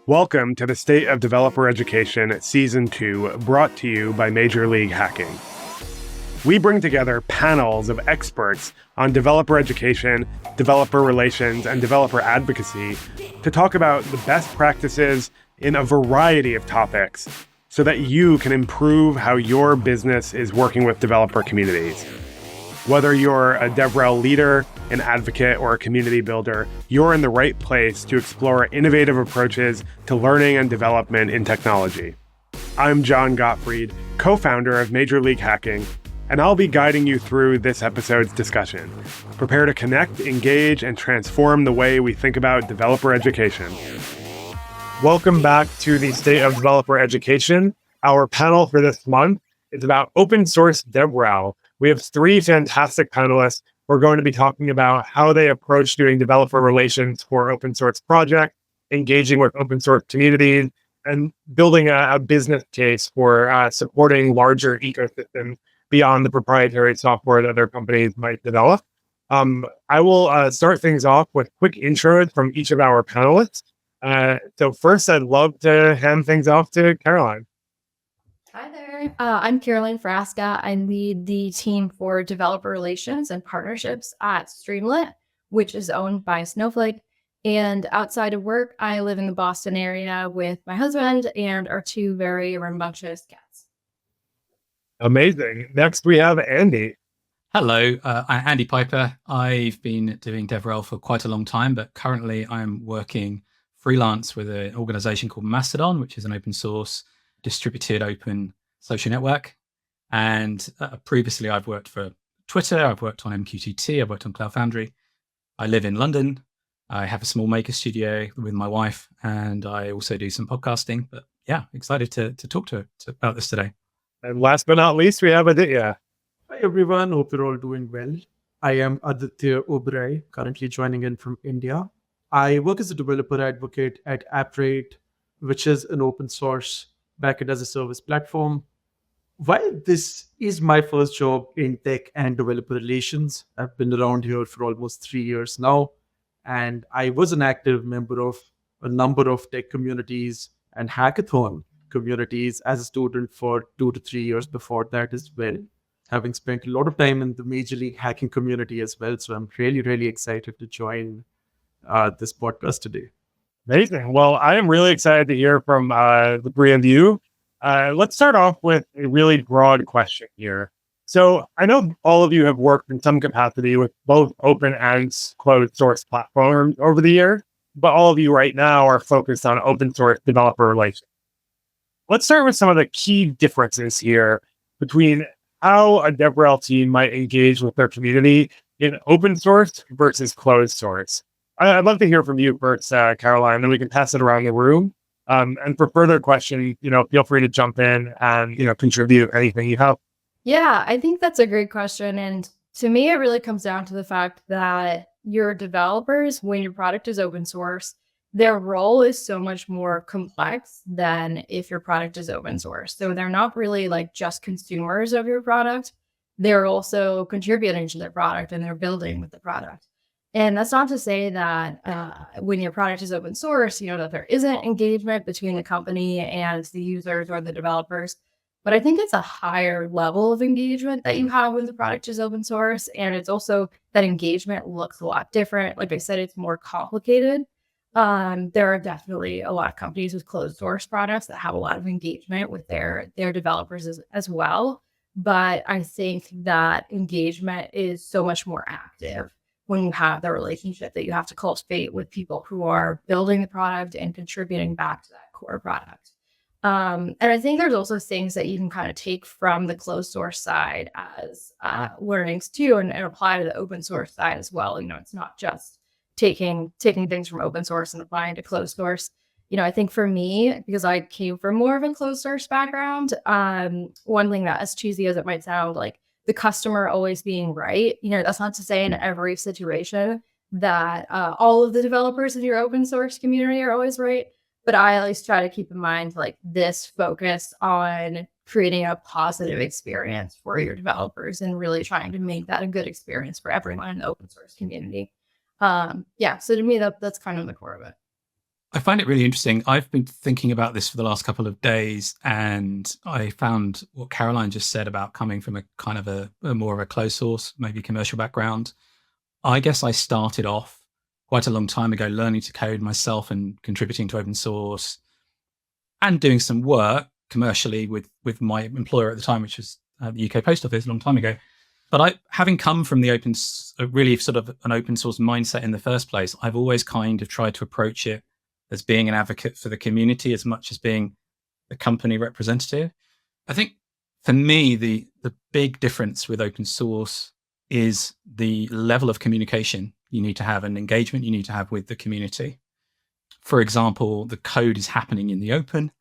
Welcome to the State of Developer Education Season 2, brought to you by Major League Hacking. We bring together panels of experts on developer education, developer relations, and developer advocacy to talk about the best practices in a variety of topics so that you can improve how your business is working with developer communities. Whether you're a DevRel leader, an advocate, or a community builder, you're in the right place to explore innovative approaches to learning and development in technology. I'm John Gottfried, co-founder of Major League Hacking, and I'll be guiding you through this episode's discussion. Prepare to connect, engage, and transform the way we think about developer education. Welcome back to the State of Developer Education. Our panel for this month is about open source DevRel. We have three fantastic panelists who are going to be talking about how they approach doing developer relations for open source projects, engaging with open source communities, and building a business case for supporting larger ecosystems beyond the proprietary software that other companies might develop. I will start things off with quick intros from each of our panelists. So first, I'd love to hand things off to Caroline. Hi there. I'm Caroline Frasca. I lead the team for developer relations and partnerships at Streamlit, which is owned by Snowflake. And outside of work, I live in the Boston area with my husband and our two very rambunctious cats. Amazing. Next, we have Andy. Hello, I'm Andy Piper. I've been doing DevRel for quite a long time, but currently I'm working freelance with an organization called Mastodon, which is an open source distributed open social network. And previously I've worked for Twitter, I've worked on MQTT, I've worked on Cloud Foundry. I live in London. I have a small maker studio with my wife, and I also do some podcasting. But yeah, excited to talk about this today. And last but not least, we have Aditya. Hi everyone, hope you're all doing well. I am Aditya Oberai, currently joining in from India. I work as a developer advocate at Appwrite, which is an open source backend as a service platform. While this is my first job in tech and developer relations, I've been around here for almost 3 years now, and I was an active member of a number of tech communities and hackathon communities as a student for 2 to 3 years before that as well, having spent a lot of time in the Major League Hacking community as well. So I'm really, really excited to join this podcast today. Amazing. Well, I am really excited to hear from the three of you. Let's start off with a really broad question here. So I know all of you have worked in some capacity with both open and closed source platforms over the years, but all of you right now are focused on open source developer relations. Let's start with some of the key differences here between how a DevRel team might engage with their community in open source versus closed source. I'd love to hear from you first, Caroline, then we can pass it around the room. And for further questions, feel free to jump in and, contribute anything you have. Yeah, I think that's a great question. And to me, it really comes down to the fact that your developers, when your product is open source, their role is so much more complex than if your product is open source. So they're not really like just consumers of your product. They're also contributing to their product and they're building with the product. And that's not to say that when your product is open source, that there isn't engagement between the company and the users or the developers. But I think it's a higher level of engagement that you have when the product is open source. And it's also that engagement looks a lot different. Like I said, it's more complicated. There are definitely a lot of companies with closed source products that have a lot of engagement with their developers as well. But I think that engagement is so much more active when you have the relationship that you have to cultivate with people who are building the product and contributing back to that core product. And I think there's also things that you can kind of take from the closed source side as learnings too, and apply to the open source side as well. It's not just taking things from open source and applying to closed source. I think for me, because I came from more of a closed source background, one thing that, as cheesy as it might sound, like the customer always being right, that's not to say in every situation that all of the developers in your open source community are always right. But I always try to keep in mind like this focus on creating a positive experience for your developers and really trying to make that a good experience for everyone in the open source community. So to me, that's kind of the core of it. I find it really interesting. I've been thinking about this for the last couple of days, and I found what Caroline just said about coming from a kind of a more of a closed source, maybe commercial background. I guess I started off quite a long time ago learning to code myself and contributing to open source and doing some work commercially with my employer at the time, which was the UK Post Office a long time ago. But having come from the really sort of an open source mindset in the first place, I've always kind of tried to approach it as being an advocate for the community as much as being the company representative. I think for me, the big difference with open source is the level of communication you need to have and engagement you need to have with the community. For example, the code is happening in the open.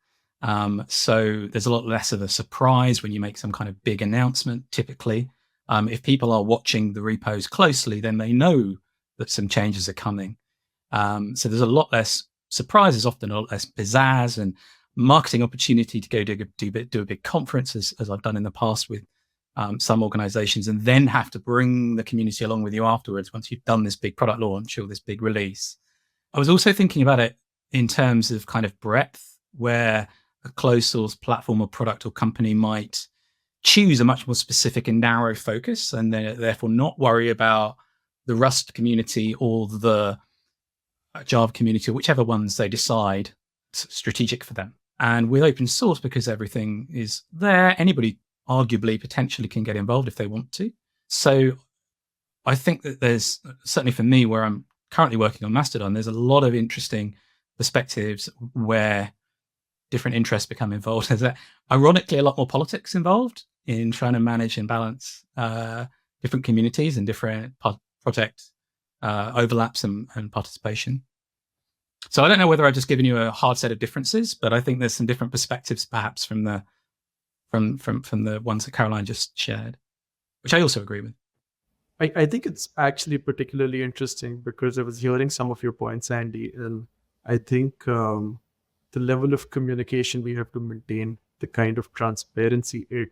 So there's a lot less of a surprise when you make some kind of big announcement, typically. If people are watching the repos closely, then they know that some changes are coming. So there's a lot less surprises, often a lot less pizzazz and marketing opportunity to go do a big conference, as I've done in the past with some organizations, and then have to bring the community along with you afterwards once you've done this big product launch or this big release. I was also thinking about it in terms of kind of breadth, where a closed source platform or product or company might choose a much more specific and narrow focus, and then therefore not worry about the Rust community or the Java community, or whichever ones they decide strategic for them. And with open source, because everything is there, anybody arguably potentially can get involved if they want to. So I think that there's, certainly for me, where I'm currently working on Mastodon, there's a lot of interesting perspectives where different interests become involved. There's ironically a lot more politics involved in trying to manage and balance different communities and different project overlaps and participation. So I don't know whether I've just given you a hard set of differences, but I think there's some different perspectives perhaps from the ones that Caroline just shared, which I also agree with. I think it's actually particularly interesting because I was hearing some of your points, Andy, and I think the level of communication we have to maintain, the kind of transparency it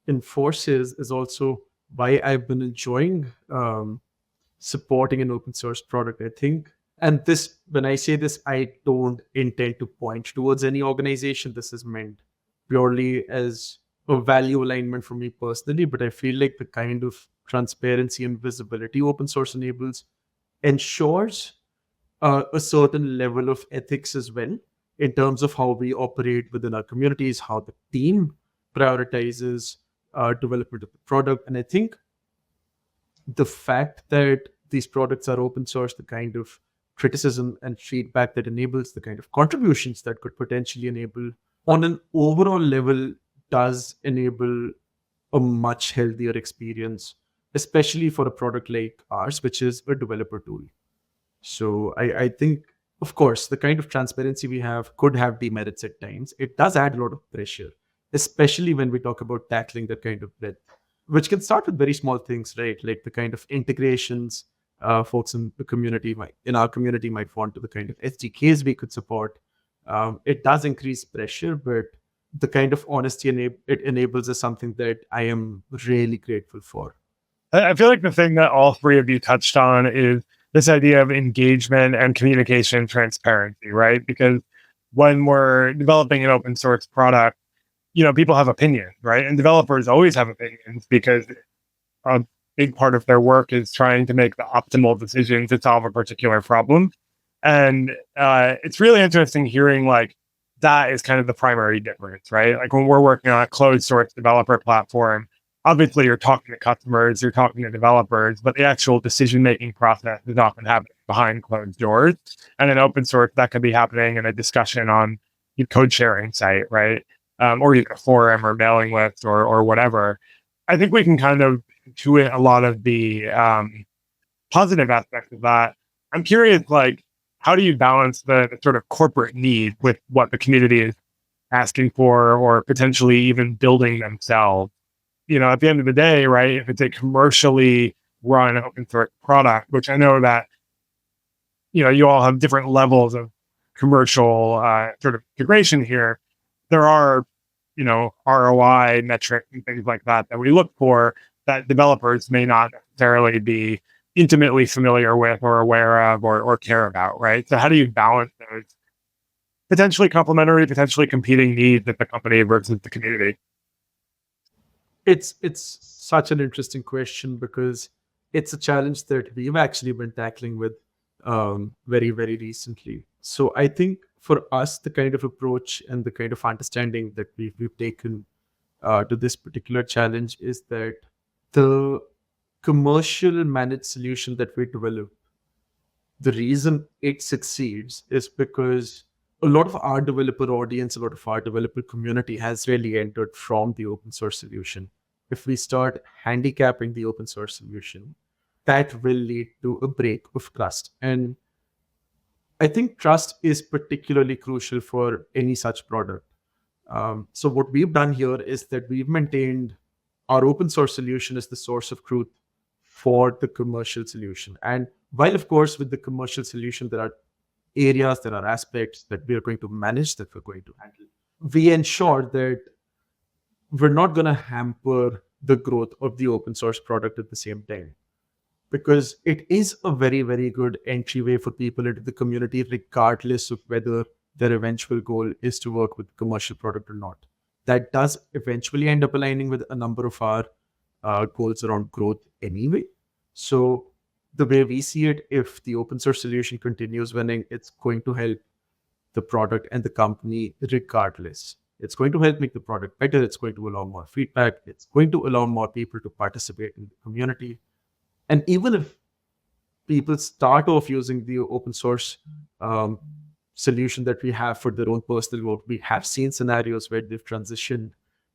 enforces, is also why I've been enjoying supporting an open source product. I think, and this, when I say this, I don't intend to point towards any organization. This is meant purely as a value alignment for me personally, but I feel like the kind of transparency and visibility open source enables ensures a certain level of ethics as well, in terms of how we operate within our communities, how the team prioritizes development of the product. And I think the fact that these products are open source, the kind of criticism and feedback that enables, the kind of contributions that could potentially enable, on an overall level, does enable a much healthier experience, especially for a product like ours, which is a developer tool. So I think, of course, the kind of transparency we have could have demerits at times. It does add a lot of pressure, especially when we talk about tackling that kind of breadth, which can start with very small things, right? Like the kind of integrations folks in the community in our community might want to, the kind of SDKs we could support. It does increase pressure, but the kind of honesty it enables is something that I am really grateful for. I feel like the thing that all three of you touched on is this idea of engagement and communication transparency, right? Because when we're developing an open source product, people have opinions, right? And developers always have opinions because a big part of their work is trying to make the optimal decision to solve a particular problem. And it's really interesting hearing that is kind of the primary difference, right? Like when we're working on a closed source developer platform, obviously you're talking to customers, you're talking to developers, but the actual decision-making process is often happening behind closed doors. And in open source, that could be happening in a discussion on your code sharing site, right? Or even a forum or mailing list or whatever. I think we can kind of intuit a lot of the positive aspects of that. I'm curious, how do you balance the sort of corporate need with what the community is asking for or potentially even building themselves? At the end of the day, right, if it's a commercially run open source product, which I know that, you all have different levels of commercial sort of integration here, there are, ROI metrics and things like that we look for that developers may not necessarily be intimately familiar with or aware of or care about, right? So how do you balance those potentially complementary, potentially competing needs that the company versus the community? It's such an interesting question because it's a challenge that we've actually been tackling with very, very recently. So I think for us, the kind of approach and the kind of understanding that we've taken to this particular challenge is that the commercial managed solution that we develop, the reason it succeeds is because a lot of our developer audience, a lot of our developer community has really entered from the open source solution. If we start handicapping the open source solution, that will lead to a break of trust. And I think trust is particularly crucial for any such product. So what we've done here is that we've maintained our open source solution as the source of truth for the commercial solution. And while, of course, with the commercial solution, there are areas, there are aspects that we are going to manage, that we're going to handle, we ensure that we're not going to hamper the growth of the open source product at the same time. Because it is a very, very good entryway for people into the community, regardless of whether their eventual goal is to work with commercial product or not. That does eventually end up aligning with a number of our goals around growth anyway. So the way we see it, if the open source solution continues winning, it's going to help the product and the company regardless. It's going to help make the product better. It's going to allow more feedback. It's going to allow more people to participate in the community. And even if people start off using the open source solution that we have for their own personal work, we have seen scenarios where they've transitioned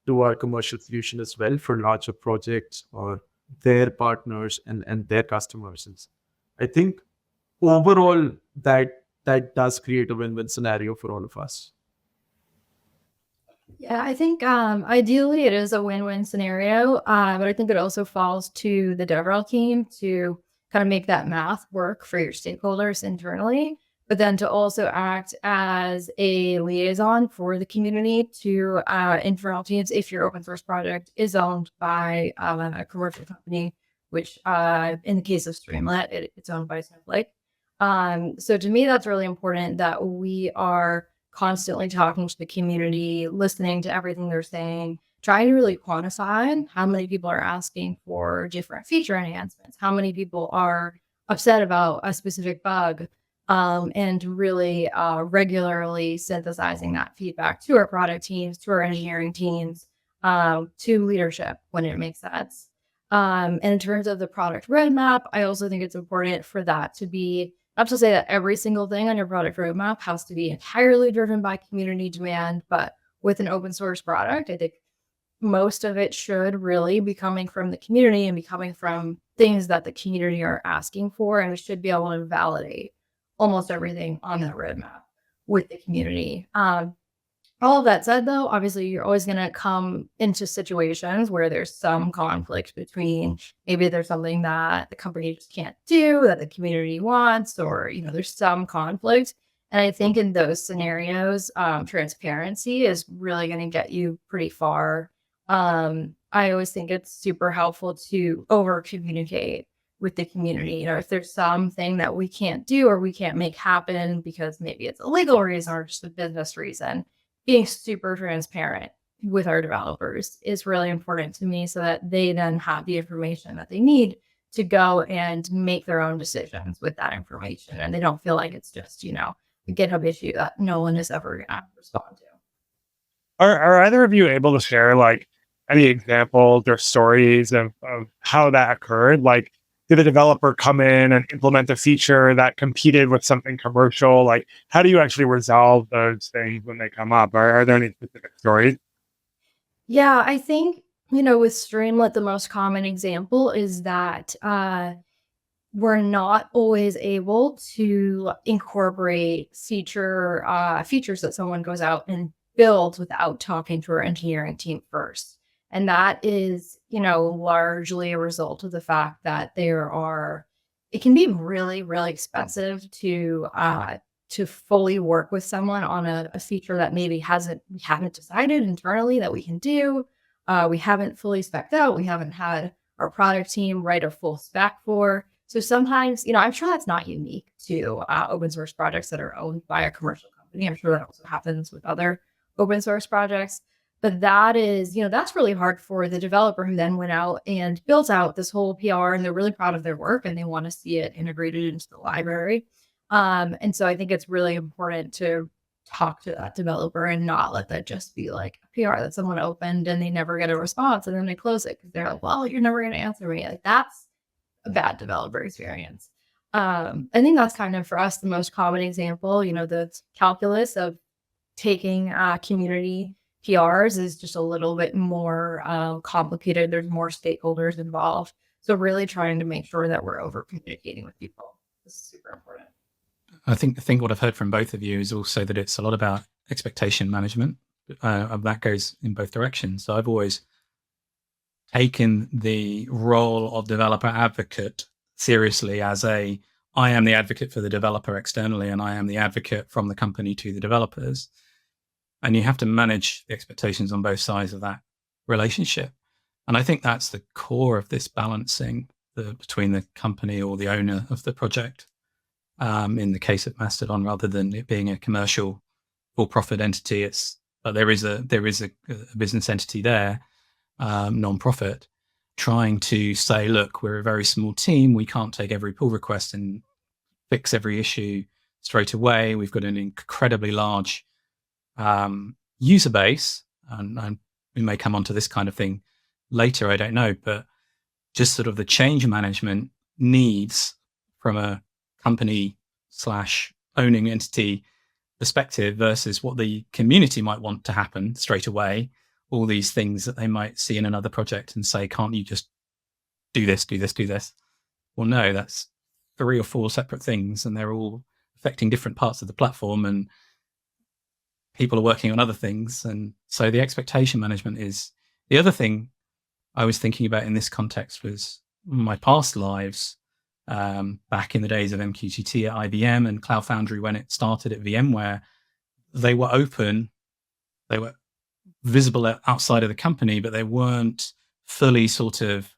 to our commercial solution as well for larger projects or their partners and their customers. And I think overall that does create a win-win scenario for all of us. Yeah, I think ideally it is a win-win scenario, but I think it also falls to the DevRel team to kind of make that math work for your stakeholders internally, but then to also act as a liaison for the community to internal teams if your open source project is owned by a commercial company, which in the case of Streamlit, it's owned by Snowflake. So to me, that's really important that we are constantly talking to the community, listening to everything they're saying, trying to really quantify how many people are asking for different feature enhancements, how many people are upset about a specific bug, and really regularly synthesizing that feedback to our product teams, to our engineering teams, to leadership when it makes sense. And in terms of the product roadmap, I also think it's important for that to be, not to say that every single thing on your product roadmap has to be entirely driven by community demand, but with an open source product, I think most of it should really be coming from the community and be coming from things that the community are asking for. And we should be able to validate almost everything on that roadmap with the community. All of that said, though, obviously, you're always going to come into situations where there's some conflict between maybe there's something that the company just can't do that the community wants, or, there's some conflict. And I think in those scenarios, transparency is really going to get you pretty far. I always think it's super helpful to over communicate with the community. If there's something that we can't do or we can't make happen because maybe it's a legal reason or just a business reason, being super transparent with our developers is really important to me so that they then have the information that they need to go and make their own decisions with that information. And they don't feel like it's just, a GitHub issue that no one is ever going to respond to. Are either of you able to share any examples or stories of how that occurred? Did a developer come in and implement a feature that competed with something commercial? How do you actually resolve those things when they come up? Are there any specific stories? Yeah, I think, with Streamlit, the most common example is that we're not always able to incorporate features that someone goes out and builds without talking to our engineering team first. And that is, largely a result of the fact that it can be really, really expensive to fully work with someone on a feature that maybe we haven't decided internally that we can do. We haven't fully spec'd out. We haven't had our product team write a full spec for. So sometimes, I'm sure that's not unique to open source projects that are owned by a commercial company. company. I'm sure that also happens with other open source projects. But that is, that's really hard for the developer who then went out and built out this whole PR, and they're really proud of their work and they want to see it integrated into the library. And so I think it's really important to talk to that developer and not let that just be like a PR that someone opened and they never get a response and then they close it because they're like, well, you're never going to answer me. Like, that's a bad developer experience. I think that's kind of for us the most common example. The calculus of taking community PRs is just a little bit more complicated. There's more stakeholders involved. So really trying to make sure that we're over communicating with people is super important. I think what I've heard from both of you is also that it's a lot about expectation management. That goes in both directions. So I've always taken the role of developer advocate seriously as I am the advocate for the developer externally, and I am the advocate from the company to the developers. And you have to manage the expectations on both sides of that relationship. And I think that's the core of this balancing between the company or the owner of the project, in the case of Mastodon, rather than it being a commercial for-profit entity. But there is a business entity there, non-profit, trying to say, look, we're a very small team. We can't take every pull request and fix every issue straight away. We've got an incredibly large user base, and we may come onto this kind of thing later, I don't know, but just sort of the change management needs from a company / owning entity perspective versus what the community might want to happen straight away. All these things that they might see in another project and say, can't you just do this, do this, do this? Well, no, that's 3 or 4 separate things, and they're all affecting different parts of the platform, and people are working on other things. And so the expectation management is the other thing I was thinking about in this context. Was my past lives, back in the days of MQTT at IBM and Cloud Foundry when it started at VMware. They were open, they were visible outside of the company, but they weren't fully sort of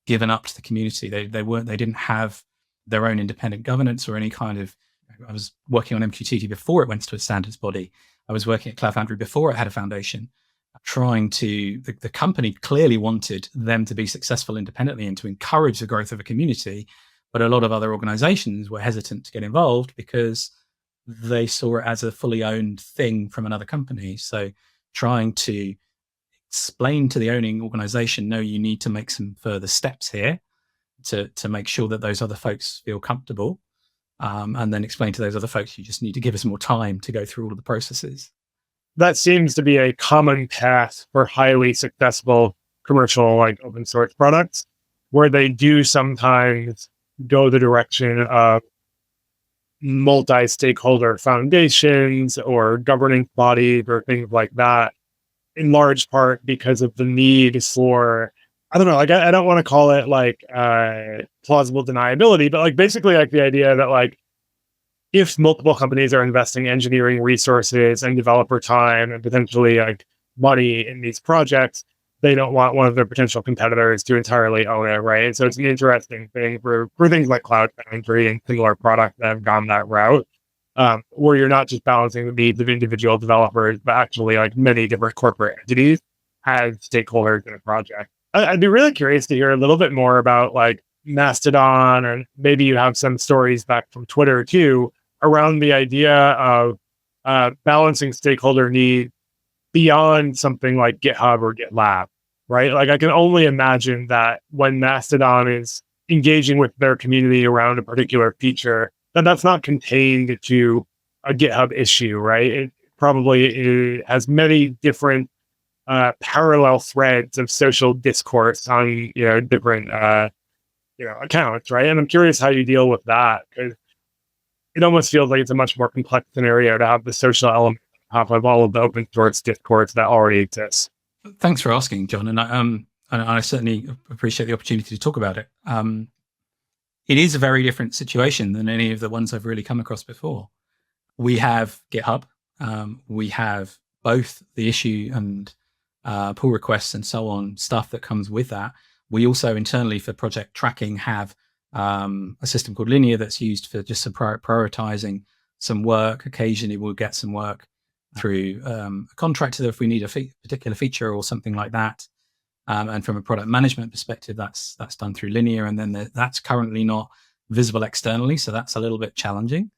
given up to the community. They didn't have their own independent governance or any kind of. I was working on MQTT before it went to a standards body. I was working at Cloud Foundry before it had a foundation. The company clearly wanted them to be successful independently and to encourage the growth of a community, but a lot of other organizations were hesitant to get involved because they saw it as a fully owned thing from another company. So trying to explain to the owning organization, no, you need to make some further steps here to make sure that those other folks feel comfortable. And then explain to those other folks, you just need to give us more time to go through all of the processes. That seems to be a common path for highly successful commercial, like open source products, where they do sometimes go the direction of multi-stakeholder foundations or governing bodies or things like that, in large part because of the need for, I don't know, like I don't want to call it like plausible deniability, but like basically like the idea that like if multiple companies are investing engineering resources and developer time and potentially like money in these projects, they don't want one of their potential competitors to entirely own it, right? So it's an interesting thing for things like Cloud Foundry and similar products that have gone that route, where you're not just balancing the needs of individual developers, but actually like many different corporate entities as stakeholders in a project. I'd be really curious to hear a little bit more about like Mastodon, or maybe you have some stories back from Twitter too, around the idea of balancing stakeholder needs beyond something like GitHub or GitLab, right? Like I can only imagine that when Mastodon is engaging with their community around a particular feature, that's not contained to a GitHub issue, right? It probably has many different parallel threads of social discourse on different accounts, right? And I'm curious how you deal with that, because it almost feels like it's a much more complex scenario to have the social element on top of all of the open source discourse that already exists. Thanks for asking, John, and I certainly appreciate the opportunity to talk about it. It is a very different situation than any of the ones I've really come across before. We have GitHub, we have both the issue and pull requests and so on, stuff that comes with that. We also internally for project tracking have a system called Linear that's used for just prioritizing some work. Occasionally we'll get some work through a contractor if we need a particular feature or something like that. And from a product management perspective, that's done through Linear, and then that's currently not visible externally. So that's a little bit challenging,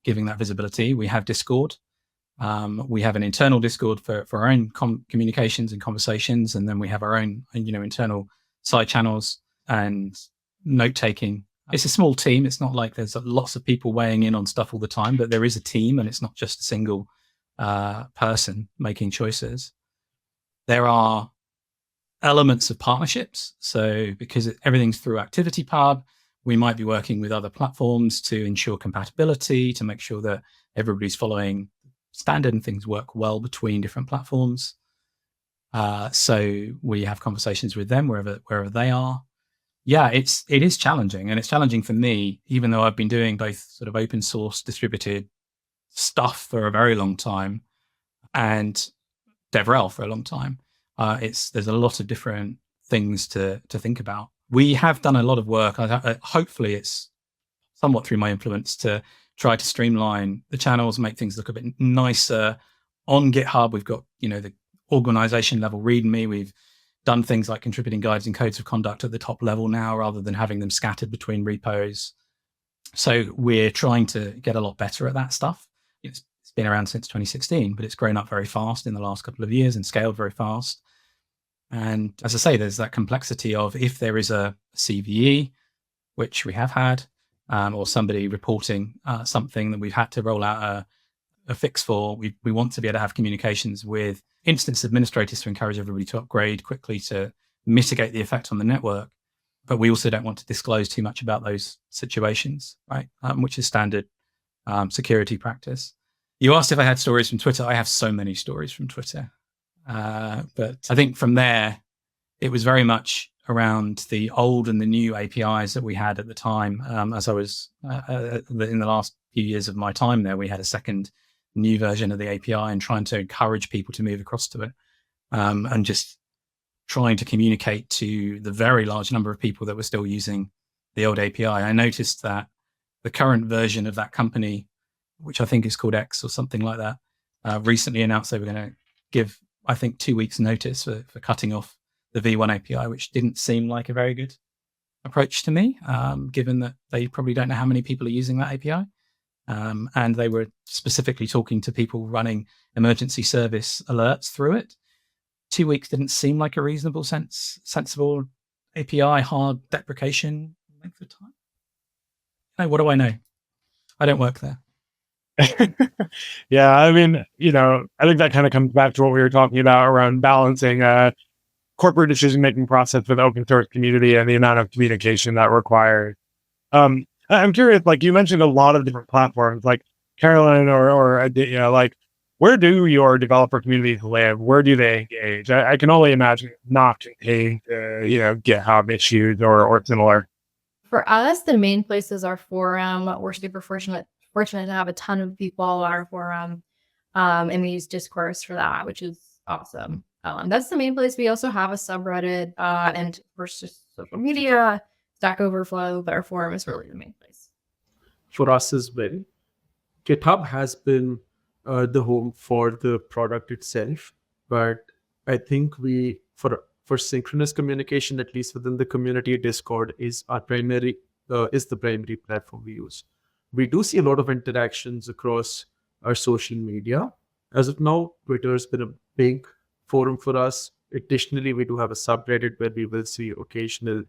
giving that visibility. We have Discord. We have an internal Discord for our own communications and conversations, and then we have our own internal side channels and note taking. It's a small team. It's not like there's lots of people weighing in on stuff all the time, but there is a team, and it's not just a single person making choices. There are elements of partnerships. So because everything's through ActivityPub, we might be working with other platforms to ensure compatibility, to make sure that everybody's following standard and things work well between different platforms. So we have conversations with them wherever they are. Yeah, it is challenging, and it's challenging for me, even though I've been doing both sort of open source distributed stuff for a very long time and DevRel for a long time. There's a lot of different things to think about. We have done a lot of work. Hopefully it's somewhat through my influence to try to streamline the channels, make things look a bit nicer. On GitHub, we've got, the organization level README. We've done things like contributing guides and codes of conduct at the top level now, rather than having them scattered between repos. So we're trying to get a lot better at that stuff. It's been around since 2016, but it's grown up very fast in the last couple of years and scaled very fast. And as I say, there's that complexity of if there is a CVE, which we have had, or somebody reporting something that we've had to roll out a fix for, we want to be able to have communications with instance administrators to encourage everybody to upgrade quickly to mitigate the effect on the network. But we also don't want to disclose too much about those situations, right? Which is standard security practice. You asked if I had stories from Twitter. I have so many stories from Twitter. But I think from there, it was very much around the old and the new APIs that we had at the time. As I was in the last few years of my time there, we had a second new version of the API and trying to encourage people to move across to it, and just trying to communicate to the very large number of people that were still using the old API. I noticed that the current version of that company, which I think is called X or something like that, recently announced they were going to give, I think, 2 weeks notice for cutting off the V1 API, which didn't seem like a very good approach to me, given that they probably don't know how many people are using that API. And they were specifically talking to people running emergency service alerts through it. 2 weeks didn't seem like a reasonable, sensible API hard deprecation length of time. No, what do I know? I don't work there. Yeah, I mean, I think that kind of comes back to what we were talking about around balancing corporate decision-making process with open source community and the amount of communication that requires. I'm curious, like you mentioned a lot of different platforms, like Carolyn or like, where do your developer communities live? Where do they engage? I can only imagine not contained, GitHub issues or similar. For us, the main place is our forum. We're super fortunate to have a ton of people on our forum, and we use Discourse for that, which is awesome. That's the main place. We also have a subreddit, and of course just social media, Stack Overflow, but our forum is really the main place. For us as well, GitHub has been the home for the product itself, but I think for synchronous communication, at least within the community, Discord is the primary platform we use. We do see a lot of interactions across our social media. As of now, Twitter has been a big forum for us. Additionally, we do have a subreddit where we will see occasional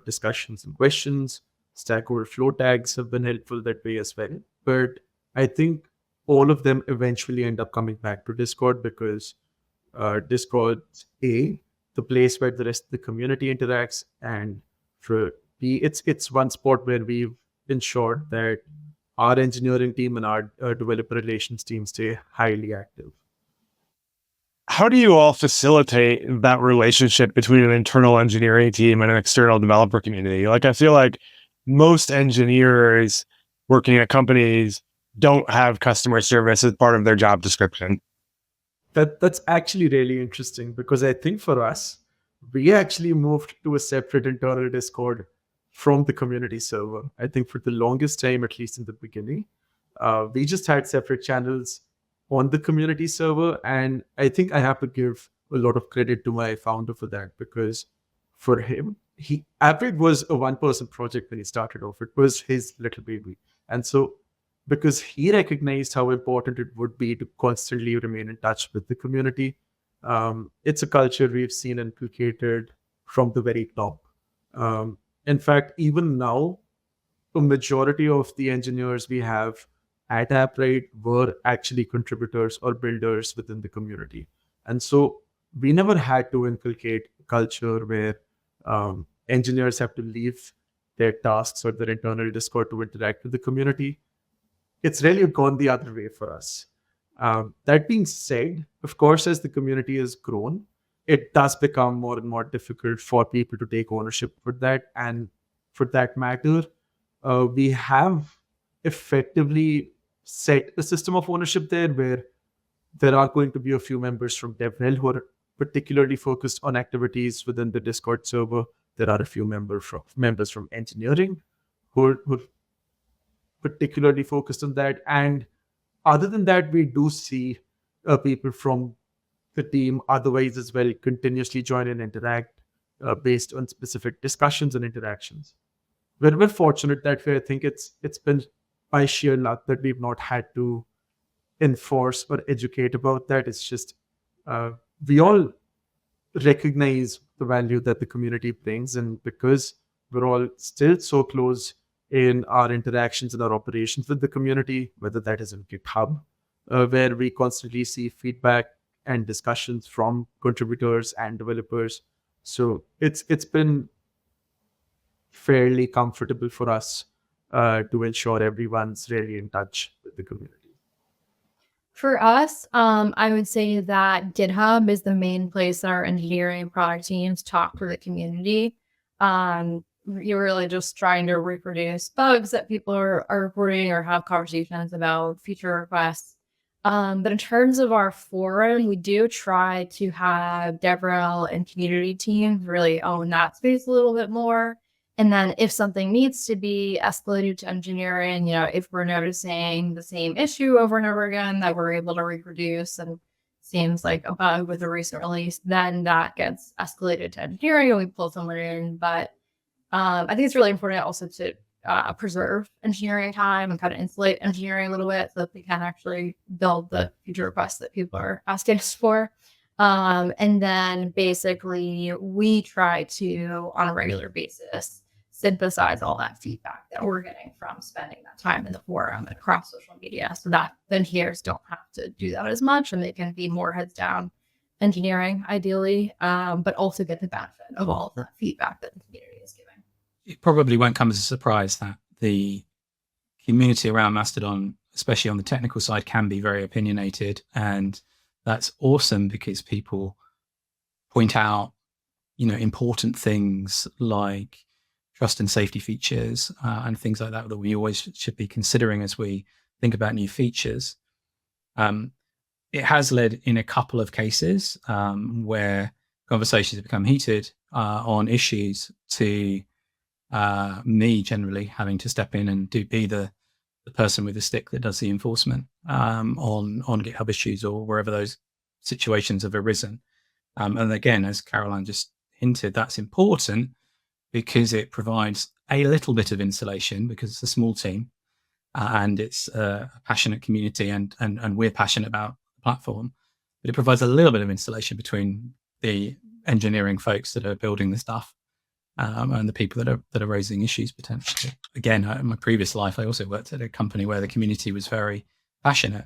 discussions and questions. Stack Overflow tags have been helpful that way as well. But I think all of them eventually end up coming back to Discord, because Discord's the place where the rest of the community interacts, and for B, it's one spot where we've ensured that our engineering team and our developer relations team stay highly active. How do you all facilitate that relationship between an internal engineering team and an external developer community? Like, I feel like most engineers working at companies don't have customer service as part of their job description. That's actually really interesting, because I think for us, we actually moved to a separate internal Discord from the community server. I think for the longest time, at least in the beginning, We just had separate channels on the community server. And I think I have to give a lot of credit to my founder for that, because for him, Appwrite was a one-person project when he started off. It was his little baby. And so because he recognized how important it would be to constantly remain in touch with the community, it's a culture we've seen inculcated from the very top. In fact, even now, a majority of the engineers we have at Appwrite were actually contributors or builders within the community. And so we never had to inculcate a culture where engineers have to leave their tasks or their internal Discord to interact with the community. It's really gone the other way for us. That being said, of course, as the community has grown, it does become more and more difficult for people to take ownership for that. And for that matter, we have effectively set a system of ownership there where there are going to be a few members from DevRel who are particularly focused on activities within the Discord server. There are a few members from engineering who are particularly focused on that. And other than that, we do see people from the team otherwise as well continuously join and interact based on specific discussions and interactions. We're fortunate that way. I think it's been by sheer luck that we've not had to enforce or educate about that. It's just we all recognize the value that the community brings, and because we're all still so close in our interactions and our operations with the community, whether that is in GitHub, where we constantly see feedback and discussions from contributors and developers. So it's been fairly comfortable for us to ensure everyone's really in touch with the community. For us, I would say that GitHub is the main place that our engineering and product teams talk to the community. You're really just trying to reproduce bugs that people are reporting or have conversations about feature requests. But in terms of our forum, we do try to have DevRel and community teams really own that space a little bit more. And then if something needs to be escalated to engineering, if we're noticing the same issue over and over again that we're able to reproduce and seems like a bug with a recent release, then that gets escalated to engineering and we pull someone in. But I think it's really important also to preserve engineering time and kind of insulate engineering a little bit so that they can actually build the feature requests that people are asking us for. And then basically we try to, on a regular basis, synthesize all that feedback that we're getting from spending that time in the forum and across social media so that the engineers don't have to do that as much and they can be more heads down engineering ideally, but also get the benefit of all of that feedback that the community is giving. It probably won't come as a surprise that the community around Mastodon, especially on the technical side, can be very opinionated, and that's awesome because people point out, important things like trust and safety features and things like that we always should be considering as we think about new features. It has led in a couple of cases where conversations have become heated on issues to me generally having to step in and be the person with the stick that does the enforcement on GitHub issues or wherever those situations have arisen. And again, as Caroline just hinted, that's important because it provides a little bit of insulation because it's a small team and it's a passionate community and we're passionate about the platform, but it provides a little bit of insulation between the engineering folks that are building the stuff and the people that are raising issues potentially. Again, in my previous life, I also worked at a company where the community was very passionate.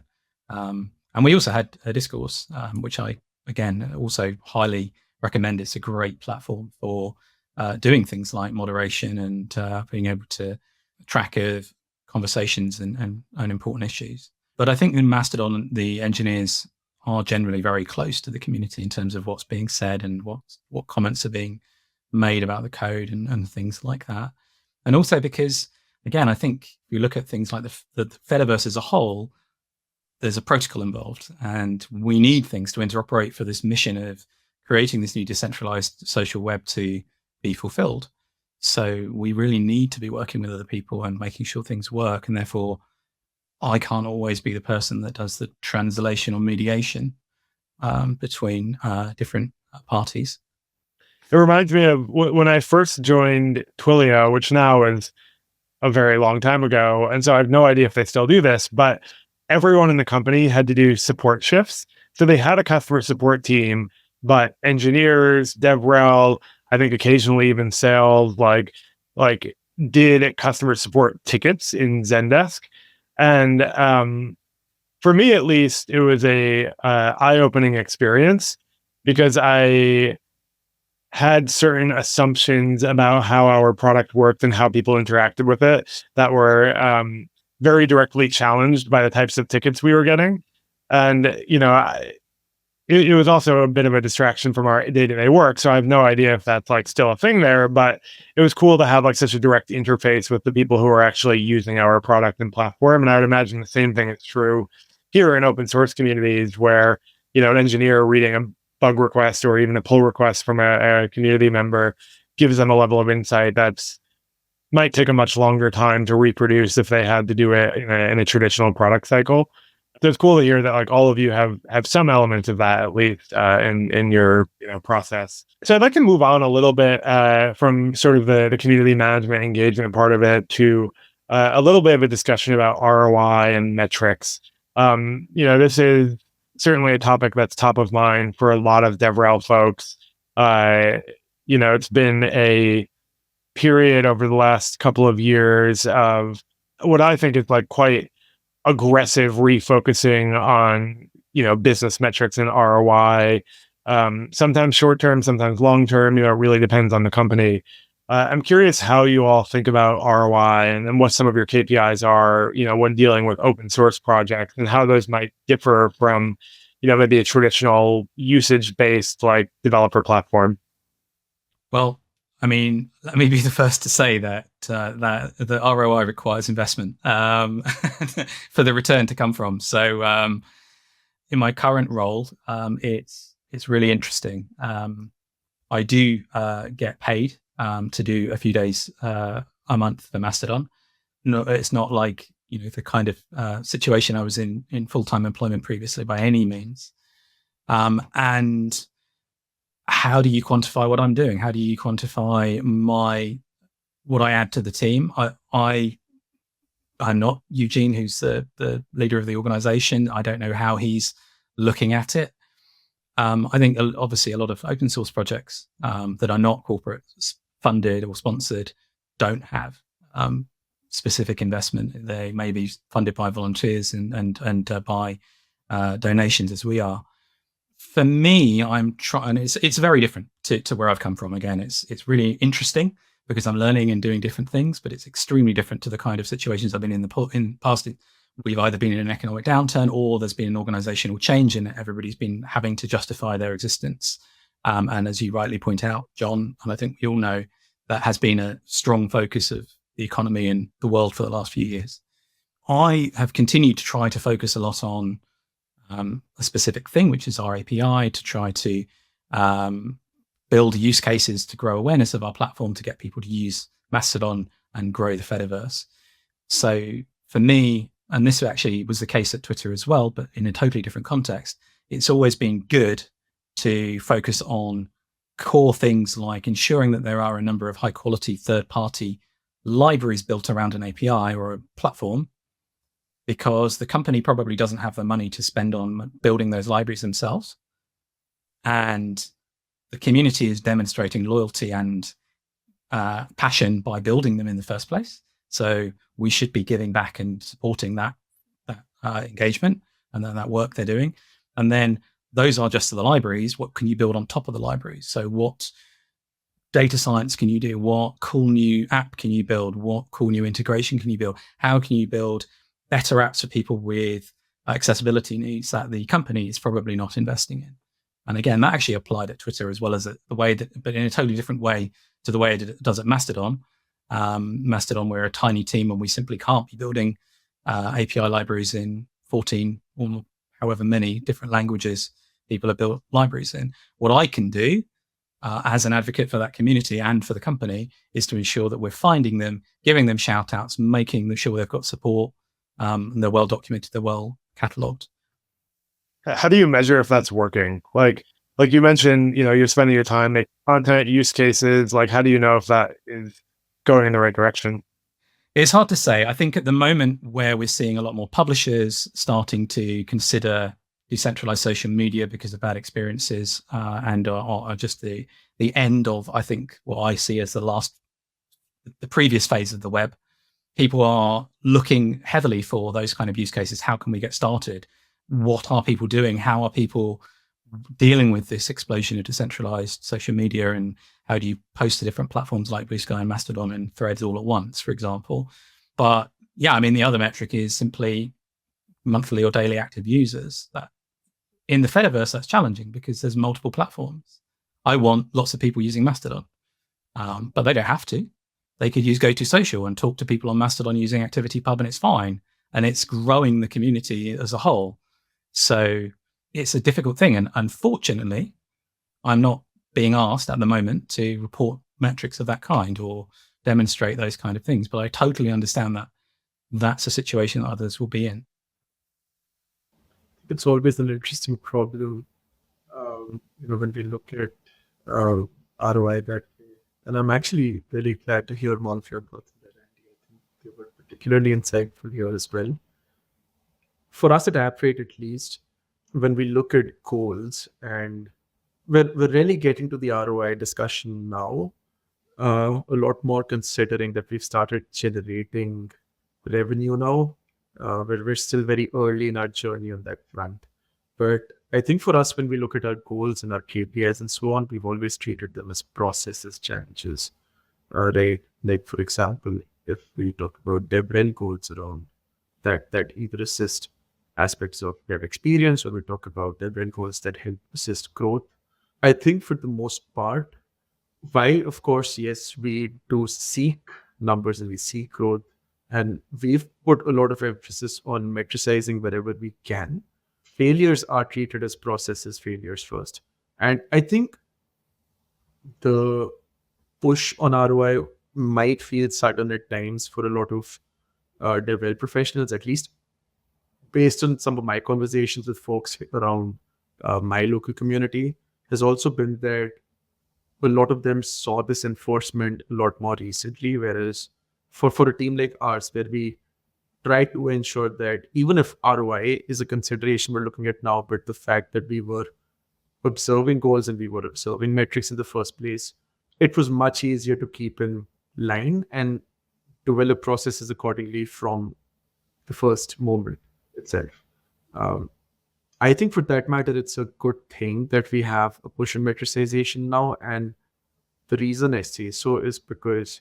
And we also had a discourse, which I, again, also highly recommend. It's a great platform for doing things like moderation and being able to track of conversations and important issues. But I think in Mastodon, the engineers are generally very close to the community in terms of what's being said and what comments are being made about the code and things like that. And also because, again, I think if you look at things like the Fediverse as a whole, there's a protocol involved, and we need things to interoperate for this mission of creating this new decentralized social web to be fulfilled. So we really need to be working with other people and making sure things work. And therefore, I can't always be the person that does the translation or mediation between different parties. It reminds me of when I first joined Twilio, which now is a very long time ago. And so I have no idea if they still do this, but everyone in the company had to do support shifts. So they had a customer support team, but engineers, DevRel, I think occasionally even sales, like did customer support tickets in Zendesk. And for me, at least, it was a eye-opening experience because I had certain assumptions about how our product worked and how people interacted with it that were very directly challenged by the types of tickets we were getting. And, it was also a bit of a distraction from our day-to-day work. So I have no idea if that's like still a thing there, but it was cool to have like such a direct interface with the people who are actually using our product and platform. And I would imagine the same thing is true here in open source communities where, an engineer reading a bug request or even a pull request from a community member gives them a level of insight that's might take a much longer time to reproduce if they had to do it in a traditional product cycle. So it's cool to hear that like all of you have some elements of that at least in your process. So I'd like to move on a little bit from sort of the community management engagement part of it to a little bit of a discussion about ROI and metrics. This is certainly a topic that's top of mind for a lot of DevRel folks. It's been a period over the last couple of years of what I think is like quite aggressive refocusing on, business metrics and ROI, sometimes short-term, sometimes long-term, it really depends on the company. I'm curious how you all think about ROI and what some of your KPIs are, when dealing with open source projects and how those might differ from, maybe a traditional usage-based like developer platform. Well, I mean, let me be the first to say that that the ROI requires investment for the return to come from. So, in my current role, it's really interesting. I do get paid to do a few days a month for Mastodon. No, it's not like the kind of situation I was in full-time employment previously by any means. And how do you quantify what I'm doing? How do you quantify what I add to the team? I'm not Eugene, who's the leader of the organization. I don't know how he's looking at it. I think obviously a lot of open source projects that are not corporate funded or sponsored don't have specific investment. They may be funded by volunteers and by donations, as we are. For me, I'm trying. It's very different to where I've come from. Again, it's really interesting because I'm learning and doing different things, but it's extremely different to the kind of situations I've been in the past. We've either been in an economic downturn or there's been an organizational change and everybody's been having to justify their existence. And as you rightly point out, John, and I think we all know, that has been a strong focus of the economy and the world for the last few years. I have continued to try to focus a lot on a specific thing, which is our API, to try to build use cases to grow awareness of our platform, to get people to use Mastodon and grow the Fediverse. So for me, and this actually was the case at Twitter as well, but in a totally different context, it's always been good to focus on core things like ensuring that there are a number of high quality third-party libraries built around an API or a platform, because the company probably doesn't have the money to spend on building those libraries themselves. And the community is demonstrating loyalty and passion by building them in the first place. So we should be giving back and supporting that engagement and that work they're doing. And then those are just the libraries. What can you build on top of the libraries? So what data science can you do? What cool new app can you build? What cool new integration can you build? How can you build better apps for people with accessibility needs that the company is probably not investing in? And again, that actually applied at Twitter as well as the way that, but in a totally different way to the way it does at Mastodon. Mastodon, we're a tiny team and we simply can't be building API libraries in 14 or however many different languages people have built libraries in. What I can do as an advocate for that community and for the company is to ensure that we're finding them, giving them shout outs, making sure they've got support, They're well documented, they're well cataloged. How do you measure if that's working? Like you mentioned, you're spending your time making content, use cases. Like, how do you know if that is going in the right direction? It's hard to say. I think at the moment where we're seeing a lot more publishers starting to consider decentralized social media because of bad experiences and are just the end of, I think, what I see as the previous phase of the web. People are looking heavily for those kind of use cases. How can we get started? What are people doing? How are people dealing with this explosion of decentralized social media? And how do you post to different platforms like Blue Sky and Mastodon and Threads all at once, for example? But yeah, I mean, the other metric is simply monthly or daily active users. That in the Fediverse, that's challenging because there's multiple platforms. I want lots of people using Mastodon, but they don't have to. They could use GoToSocial and talk to people on Mastodon using ActivityPub, and it's fine. And it's growing the community as a whole. So it's a difficult thing. And unfortunately, I'm not being asked at the moment to report metrics of that kind or demonstrate those kind of things. But I totally understand that that's a situation that others will be in. It's always an interesting problem, when we look at ROI that way. And I'm actually really glad to hear more of your thoughts on that, Andy. I think they were particularly insightful here as well. For us at Appwrite, at least, when we look at goals, and we're really getting to the ROI discussion now, a lot more considering that we've started generating revenue now. We're still very early in our journey on that front. But I think for us, when we look at our goals and our KPIs and so on, we've always treated them as processes, challenges. Right? Like, for example, if we talk about DevRel goals around that either assist aspects of dev experience, or we talk about DevRel goals that help assist growth. I think for the most part, why, of course, yes, we do seek numbers and we seek growth, and we've put a lot of emphasis on metricizing wherever we can. Failures are treated as processes failures first. And I think the push on ROI might feel sudden at times for a lot of DevRel professionals, at least based on some of my conversations with folks around my local community, has also been that a lot of them saw this enforcement a lot more recently, whereas for a team like ours, where we try to ensure that even if ROI is a consideration we're looking at now, but the fact that we were observing goals and we were observing metrics in the first place, it was much easier to keep in line and develop processes accordingly from the first moment itself. I think for that matter, it's a good thing that we have a push on metricization now. And the reason I say so is because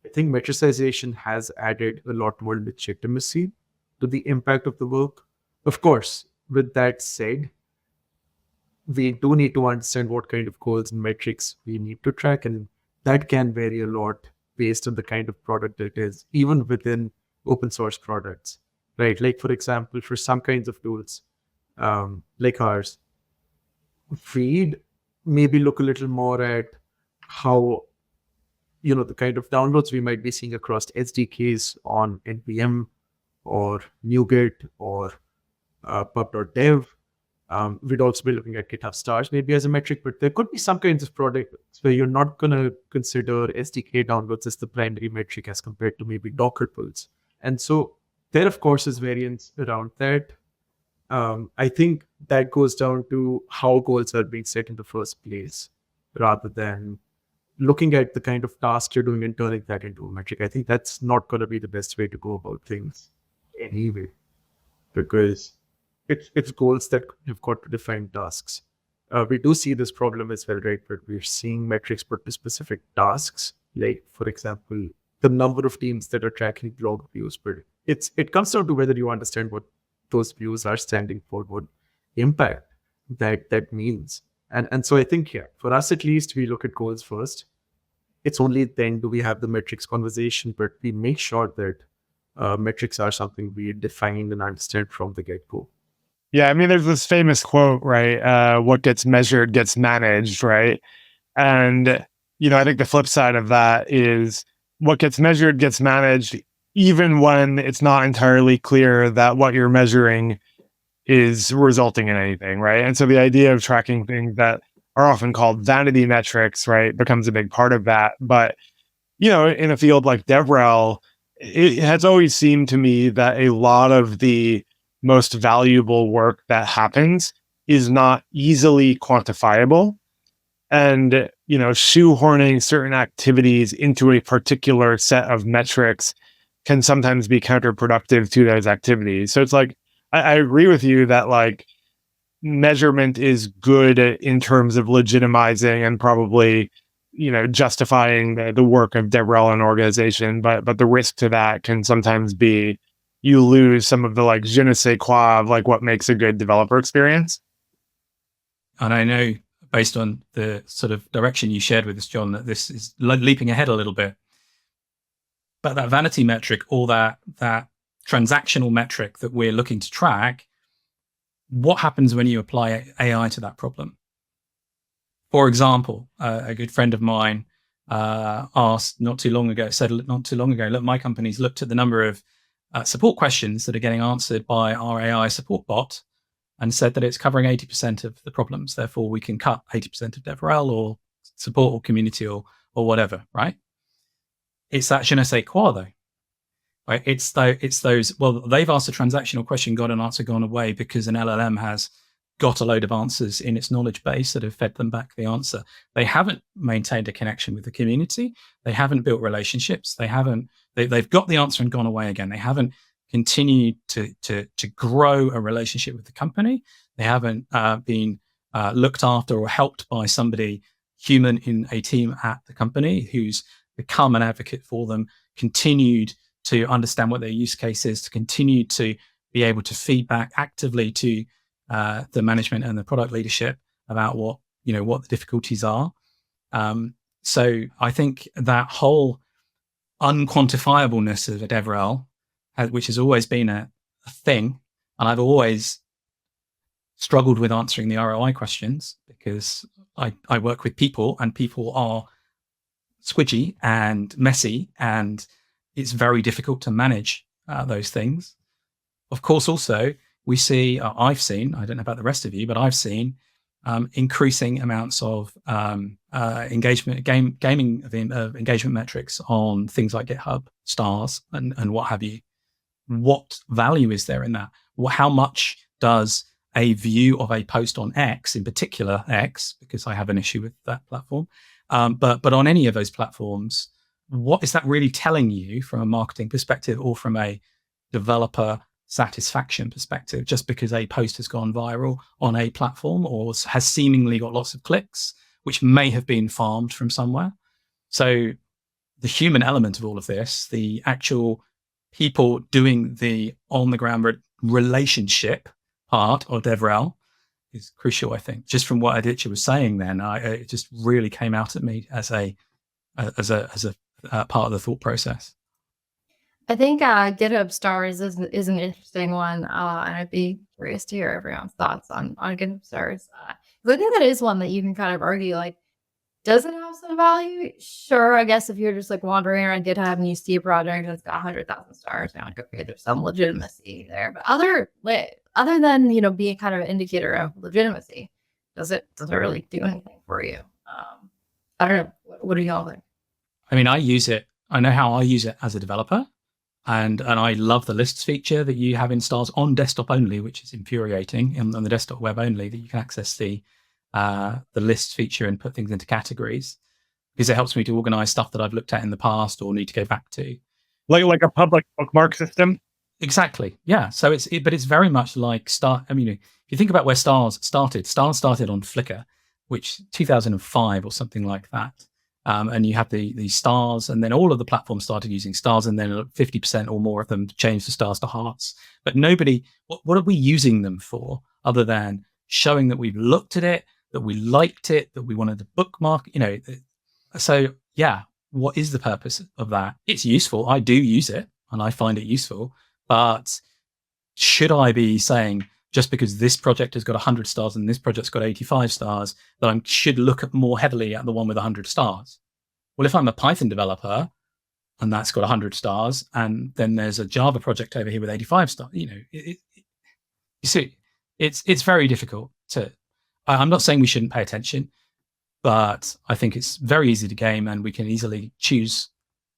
I think metricization has added a lot more legitimacy to the impact of the work. Of course, with that said, we do need to understand what kind of goals and metrics we need to track. And that can vary a lot based on the kind of product it is, even within open source products, right? Like, for example, for some kinds of tools, like ours, we'd maybe look a little more at how, the kind of downloads we might be seeing across SDKs on NPM or NuGet or pub.dev. We'd also be looking at GitHub stars maybe as a metric, but there could be some kinds of products where you're not going to consider SDK downloads as the primary metric as compared to maybe Docker pulls. And so there, of course, is variance around that. I think that goes down to how goals are being set in the first place, rather than looking at the kind of task you're doing and turning that into a metric. I think that's not going to be the best way to go about things anyway, because it's goals that have got to define tasks. We do see this problem as well, right? But we're seeing metrics put to specific tasks, like, for example, the number of teams that are tracking blog views. But it comes down to whether you understand what those views are standing for, what impact that means. And so I think, yeah, for us at least, we look at goals first. It's only then do we have the metrics conversation, but we make sure that metrics are something we define and understand from the get-go. Yeah, I mean, there's this famous quote, right? What gets measured gets managed, right? And, I think the flip side of that is what gets measured gets managed even when it's not entirely clear that what you're measuring is resulting in anything, right? And so the idea of tracking things that are often called vanity metrics, right, becomes a big part of that. But, in a field like DevRel, it has always seemed to me that a lot of the most valuable work that happens is not easily quantifiable. And, shoehorning certain activities into a particular set of metrics can sometimes be counterproductive to those activities. So it's like, I agree with you that like measurement is good in terms of legitimizing and probably, justifying the work of DevRel and organization. But the risk to that can sometimes be you lose some of the like je ne sais quoi of like what makes a good developer experience. And I know based on the sort of direction you shared with us, John, that this is leaping ahead a little bit. But that vanity metric or that transactional metric that we're looking to track, what happens when you apply AI to that problem? For example, a good friend of mine said not too long ago, look, my company's looked at the number of support questions that are getting answered by our AI support bot and said that it's covering 80% of the problems. Therefore, we can cut 80% of DevRel or support or community or whatever, right? It's that je ne sais quoi, though. Right? It's those, well, they've asked a transactional question, got an answer, gone away because an LLM has got a load of answers in its knowledge base that have fed them back the answer. They haven't maintained a connection with the community. They haven't built relationships. They've got the answer and gone away again. They haven't continued to grow a relationship with the company. They haven't been looked after or helped by somebody human in a team at the company who's become an advocate for them, continued to understand what their use case is, to continue to be able to feedback actively to the management and the product leadership about what the difficulties are. So I think that whole unquantifiableness of a DevRel, which has always been a thing, and I've always struggled with answering the ROI questions because I work with people and people are squidgy and messy, and it's very difficult to manage those things. Of course, also, we see, I've seen, I don't know about the rest of you, but I've seen increasing amounts of engagement metrics on things like GitHub, stars, and what have you. What value is there in that? How much does a view of a post on X, in particular X, because I have an issue with that platform, but on any of those platforms, what is that really telling you from a marketing perspective or from a developer satisfaction perspective, just because a post has gone viral on a platform or has seemingly got lots of clicks, which may have been farmed from somewhere? So the human element of all of this, the actual people doing the on the ground relationship part of DevRel is crucial, I think. Just from what Aditya was saying then, it just really came out at me as a part of the thought process. I think GitHub stars is an interesting one, and I'd be curious to hear everyone's thoughts on GitHub stars. I think that is one that you can kind of argue, like, does it have some value? Sure, I guess if you're just like wandering around GitHub and you see a project that's got 100,000 stars, you're like, okay, there's some legitimacy there. But other than being kind of an indicator of legitimacy, does it really do anything for you? I don't know. What do y'all think? I mean, I use it. I know how I use it as a developer. And I love the lists feature that you have in stars on desktop only, which is infuriating, on the desktop web only, that you can access the lists feature and put things into categories, because it helps me to organize stuff that I've looked at in the past or need to go back to. Like a public bookmark system? Exactly. Yeah. So it's very much like I mean, if you think about where stars started on Flickr, which 2005 or something like that. And you have the stars, and then all of the platforms started using stars, and then 50% or more of them changed the stars to hearts. But nobody, what are we using them for other than showing that we've looked at it, that we liked it, that we wanted to bookmark, So yeah, what is the purpose of that? It's useful. I do use it and I find it useful, but should I be saying, just because this project has got 100 stars and this project's got 85 stars, that I should look at more heavily at the one with 100 stars? Well, if I'm a Python developer, and that's got 100 stars. And then there's a Java project over here with 85 stars. You see, it's very difficult to. I'm not saying we shouldn't pay attention, but I think it's very easy to game, and we can easily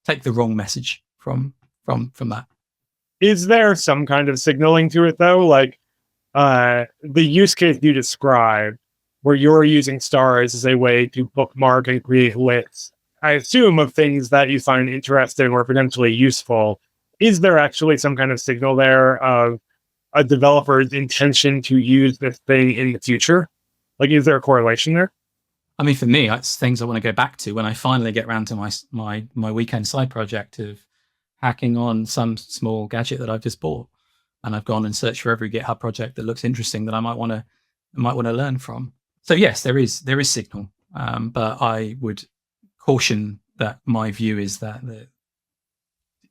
take the wrong message from that. Is there some kind of signaling to it though? Like the use case you described, where you're using stars as a way to bookmark and create lists, I assume, of things that you find interesting or potentially useful. Is there actually some kind of signal there of a developer's intention to use this thing in the future? Like, is there a correlation there? I mean, for me, it's things I want to go back to when I finally get around to my weekend side project of hacking on some small gadget that I've just bought, and I've gone and searched for every GitHub project that looks interesting that I might want to learn from. So yes, there is signal, but I would caution that my view is that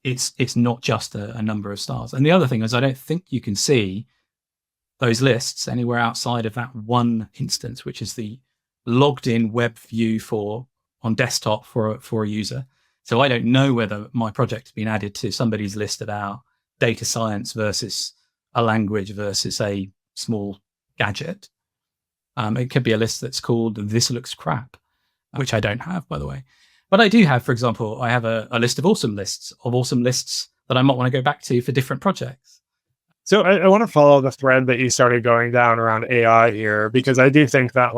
it's not just a number of stars. And the other thing is, I don't think you can see those lists anywhere outside of that one instance, which is the logged in web view on desktop for a user. So I don't know whether my project's been added to somebody's list about data science versus a language versus a small gadget. It could be a list that's called "This Looks Crap," which I don't have, by the way. But I do have, for example, I have a list of awesome lists that I might want to go back to for different projects. So I want to follow the thread that you started going down around AI here, because I do think that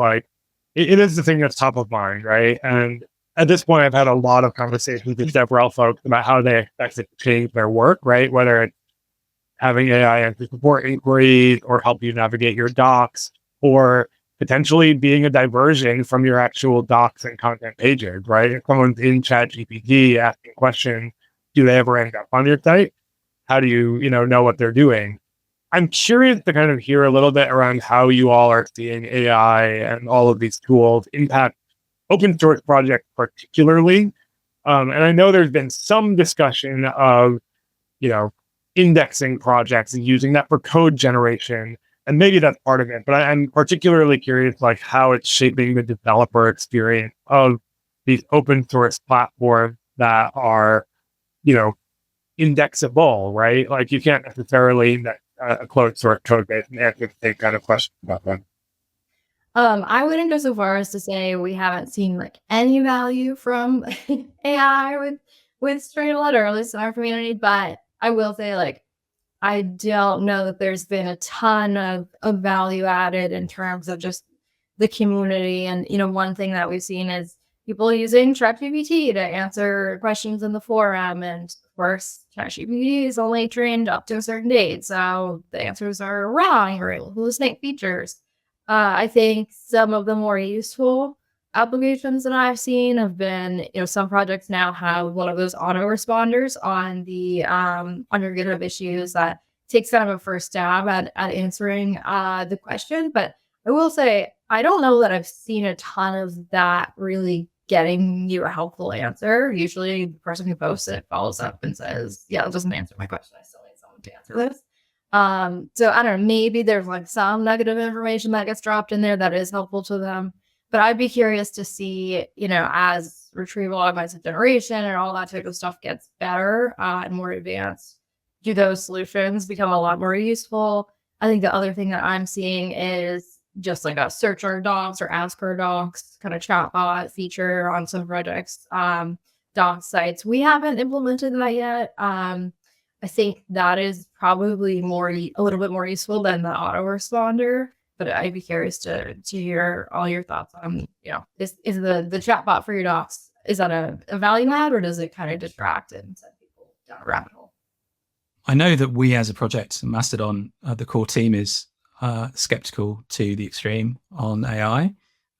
it is the thing that's top of mind, right? And at this point, I've had a lot of conversations with DevRel folks about how they expect it to change their work, right? Whether it's having AI answer support inquiries or help you navigate your docs, or potentially being a diversion from your actual docs and content pages, right? If someone's in ChatGPT asking questions, do they ever end up on your site? How do you, know what they're doing? I'm curious to kind of hear a little bit around how you all are seeing AI and all of these tools impact open source projects particularly. And I know there's been some discussion of, indexing projects and using that for code generation. And maybe that's part of it, but I'm particularly curious, how it's shaping the developer experience of these open source platforms that are, indexable, right? Like, you can't necessarily index a closed source code base and answer the same kind of questions about them. I wouldn't go so far as to say we haven't seen any value from AI with Stranglelet, or at least in our community, but I will say I don't know that there's been a ton of value added in terms of just the community. And, one thing that we've seen is people using ChatGPT to answer questions in the forum. And of course, ChatGPT is only trained up to a certain date, so the answers are wrong or hallucinate features. I think some of the more useful applications that I've seen have been, some projects now have one of those autoresponders on the on your GitHub issues that takes kind of a first stab at answering the question. But I will say, I don't know that I've seen a ton of that really getting you a helpful answer. Usually the person who posts it follows up and says, yeah, it doesn't answer my question. I still need someone to answer this. So I don't know, maybe there's some negative information that gets dropped in there that is helpful to them. But I'd be curious to see, as retrieval augmented generation and all that type of stuff gets better and more advanced, do those solutions become a lot more useful? I think the other thing that I'm seeing is just a search our docs or ask our docs kind of chatbot feature on some projects, doc sites. We haven't implemented that yet. I think that is probably a little bit more useful than the autoresponder. But I'd be curious to hear all your thoughts on, is the chatbot for your docs, is that a value add, or does it kind of distract and send people down a rabbit hole? I know that we as a project, Mastodon, the core team is skeptical to the extreme on AI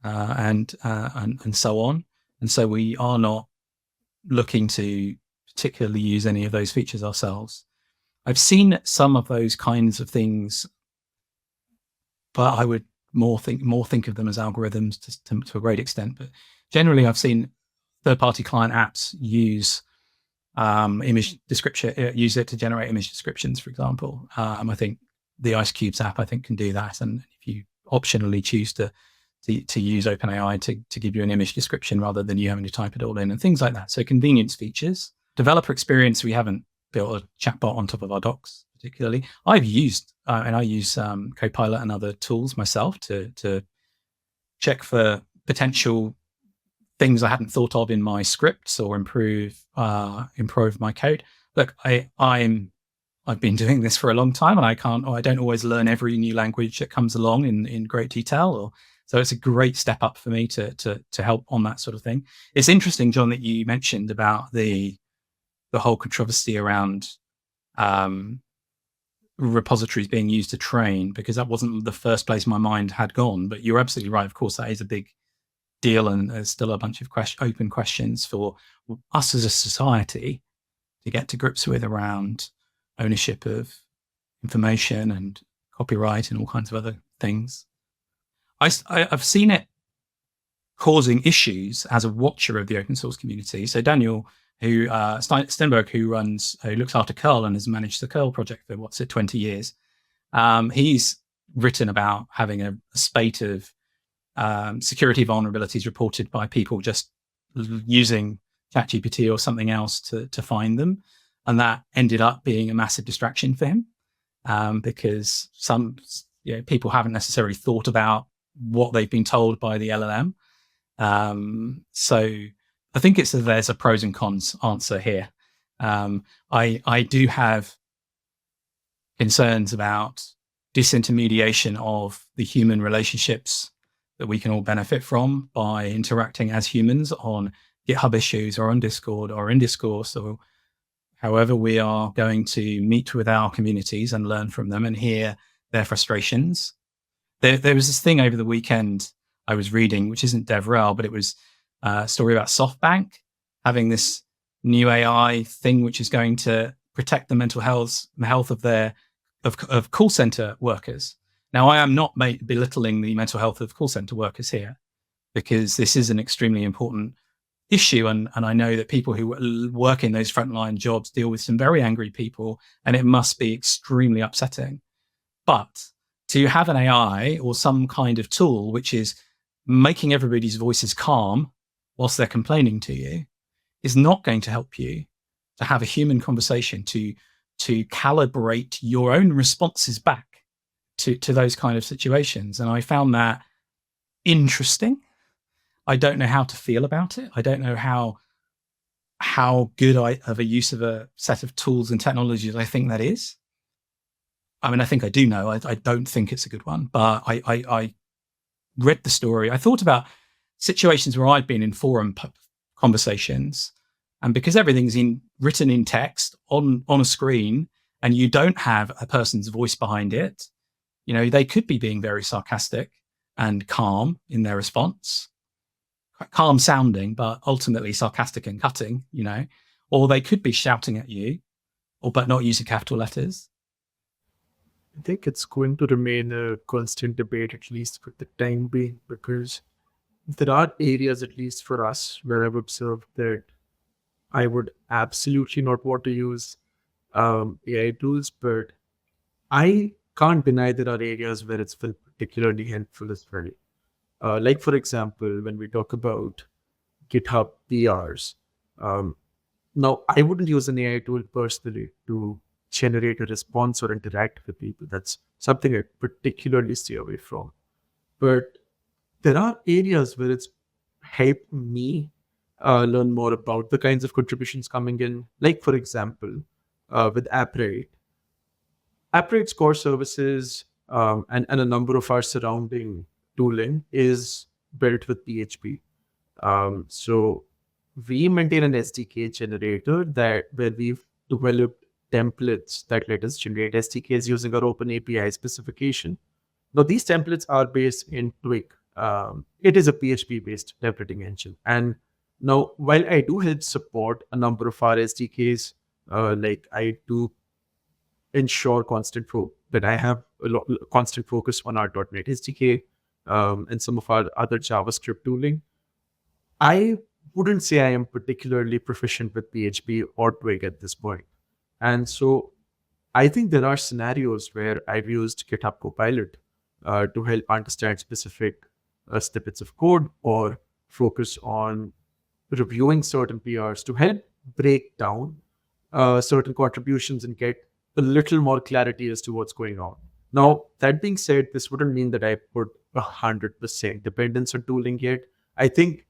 and so on. And so we are not looking to particularly use any of those features ourselves. I've seen some of those kinds of things, but I would more think of them as algorithms to a great extent. But generally, I've seen third-party client apps use image description, use it to generate image descriptions, for example. I think the Ice Cubes app, can do that. And if you optionally choose to use OpenAI to give you an image description rather than you having to type it all in and things like that. So convenience features. developer experience, we haven't built a chatbot on top of our docs particularly. I've used, and I use Copilot and other tools myself to check for potential things I hadn't thought of in my scripts or improve my code. Look, I've been doing this for a long time, and I don't always learn every new language that comes along in great detail. So it's a great step up for me to help on that sort of thing. It's interesting, John, that you mentioned about the whole controversy around repositories being used to train, because that wasn't the first place my mind had gone. But you're absolutely right. Of course, that is a big deal, and there's still a bunch of open questions for us as a society to get to grips with around ownership of information and copyright and all kinds of other things. I've seen it causing issues as a watcher of the open source community. So Daniel, Stenberg, who looks after curl and has managed the curl project for 20 years. He's written about having a spate of security vulnerabilities reported by people just using ChatGPT or something else to find them. And that ended up being a massive distraction for him, because some people haven't necessarily thought about what they've been told by the LLM. So I think there's a pros and cons answer here. I do have concerns about disintermediation of the human relationships that we can all benefit from by interacting as humans on GitHub issues or on Discord or in Discourse, or however we are going to meet with our communities and learn from them and hear their frustrations. There was this thing over the weekend I was reading, which isn't DevRel, but it was a story about SoftBank having this new AI thing, which is going to protect the mental health of call center workers. Now, I am not belittling the mental health of call center workers here, because this is an extremely important issue. And I know that people who work in those frontline jobs deal with some very angry people, and it must be extremely upsetting. But to have an AI or some kind of tool which is making everybody's voices calm whilst they're complaining to you is not going to help you to have a human conversation, to calibrate your own responses back to those kind of situations. And I found that interesting. I don't know how to feel about it. I don't know how good of a use of a set of tools and technologies I think that is. I mean, I think I do know. I don't think it's a good one, but I read the story. I thought about situations where I'd been in forum conversations, and because everything's written in text on a screen, and you don't have a person's voice behind it, they could be being very sarcastic and calm in their response, quite calm sounding, but ultimately sarcastic and cutting, or they could be shouting at you, but not using capital letters. I think it's going to remain a constant debate, at least for the time being, because there are areas, at least for us, where I've observed that I would absolutely not want to use AI tools, but I can't deny there are areas where it's been particularly helpful as well. Like, for example, when we talk about GitHub PRs, now I wouldn't use an AI tool personally to generate a response or interact with people. That's something I particularly stay away from. But there are areas where it's helped me learn more about the kinds of contributions coming in. Like, for example, with Appwrite. Appwrite's core services and a number of our surrounding tooling is built with PHP. So we maintain an SDK generator where we've developed templates that let us generate SDKs using our open API specification. Now, these templates are based in Twig. It is a PHP-based templating engine. And now, while I do help support a number of our SDKs, like I do ensure that I have constant focus on our .NET SDK and some of our other JavaScript tooling, I wouldn't say I am particularly proficient with PHP or Twig at this point. And so I think there are scenarios where I've used GitHub Copilot to help understand specific snippets of code or focus on reviewing certain PRs to help break down certain contributions and get a little more clarity as to what's going on. Now, that being said, this wouldn't mean that I put 100% dependence on tooling yet. I think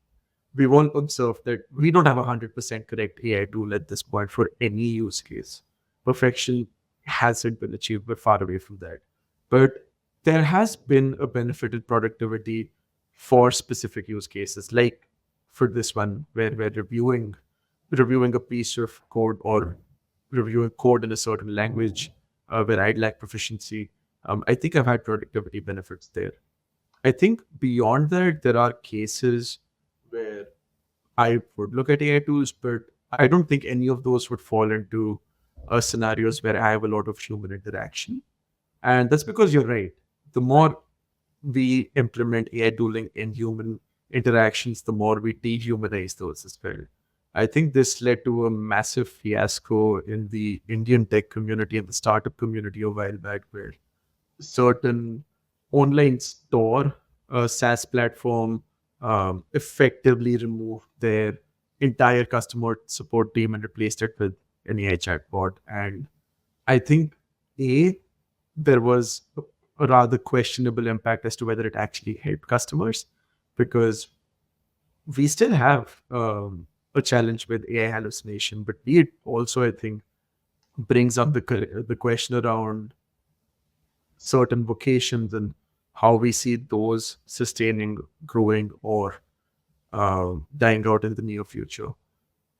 we won't observe that we don't have a 100% correct AI tool at this point for any use case. Perfection hasn't been achieved. We're far away from that. But there has been a benefit in productivity for specific use cases, like for this one, where we're reviewing a piece of code or reviewing code in a certain language where I'd lack proficiency. I think I've had productivity benefits there. I think beyond that, there are cases where I would look at AI tools, but I don't think any of those would fall into scenarios where I have a lot of human interaction. And that's because you're right. The more we implement AI tooling in human interactions, the more we dehumanize those as well. I think this led to a massive fiasco in the Indian tech community and the startup community a while back, where certain online store, SaaS platform, effectively removed their entire customer support team and replaced it with an AI chatbot. And I think there was a rather questionable impact as to whether it actually helped customers, because we still have a challenge with AI hallucination, but it also, I think, brings up the question around certain vocations and how we see those sustaining, growing, or dying out in the near future.